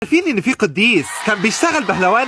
عارفين ان في قديس كان بيشتغل بهلوان؟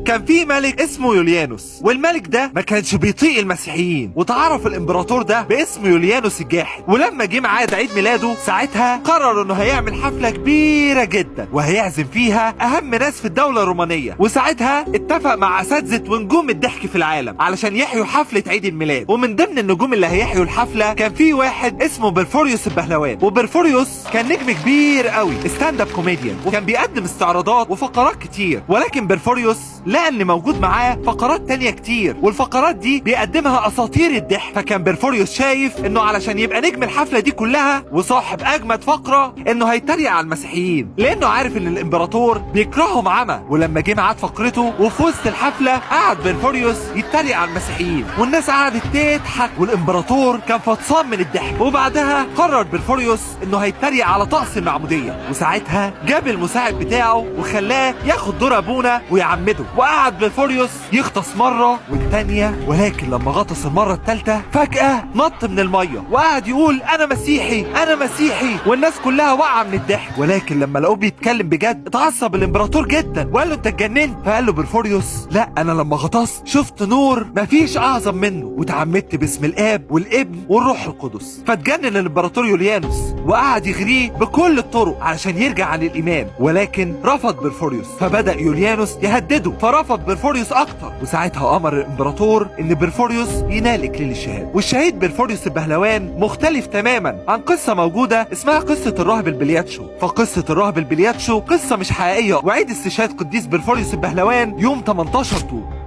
كان في ملك اسمه يوليانوس، والملك ده ما كانش بيطيق المسيحيين، وتعرف الامبراطور ده باسم يوليانوس الجاحد. ولما جه ميعاد عيد ميلاده ساعتها قرر انه هيعمل حفله كبيره جدا وهيعزم فيها اهم ناس في الدوله الرومانيه. وساعتها اتفق مع اساتذه ونجوم الضحك في العالم علشان يحيوا حفله عيد الميلاد. ومن ضمن النجوم اللي هيحيوا الحفله كان في واحد اسمه بيرفوريوس البهلوان. وبيرفوريوس كان نجم كبير قوي، ستاند اب كوميديان، وكان بيقدم استعراضات وفقرات كتير. ولكن بيرفوريوس لقى ان موجود معاه فقرات تانية كتير، والفقرات دي بيقدمها اساطير الضحك. فكان بيرفوريوس شايف انه علشان يبقى نجم الحفله دي كلها وصاحب اجمد فقره انه هيتريق على المسيحيين، لانه عارف ان الامبراطور بيكرههم عمى. ولما جه ميعاد فقرته وفي وسط الحفله قعد بيرفوريوس يتريق على المسيحيين، والناس قعدت تضحك والامبراطور كان فطسان من الضحك. وبعدها قرر بيرفوريوس انه هيتريق على طقس المعموديه، وساعتها جاب المساعد بتاعه وخلاه ياخد دور ابونا ويعمده. وقعد بيرفوريوس يغطس مره والتانيه، ولكن لما غطس المره التالته فجاه نط من الميه وقعد يقول انا مسيحي انا مسيحي، والناس كلها واقعه من الضحك. ولكن لما لقوه بيتكلم بجد اتعصب الامبراطور جدا وقال له انت اتجننت. فقال له بيرفوريوس لا، انا لما غطست شفت نور مفيش اعظم منه، وتعمدت باسم الاب والابن والروح القدس. فاتجنن الامبراطور يوليانوس وقعد يغريه بكل الطرق علشان يرجع عن الايمان، ولكن رفض بيرفوريوس. فبدا يوليانوس يهدده فرفض بيرفوريوس اكتر. وساعتها امر الامبراطور ان بيرفوريوس ينال اكليل الشهاده. والشهيد بيرفوريوس البهلوان مختلف تماما عن قصه موجوده اسمها قصه الراهب البلياتشو. فقصه الراهب البلياتشو قصه مش حقيقيه، وعيد استشهاد قديس بيرفوريوس البهلوان يوم 18 طوب.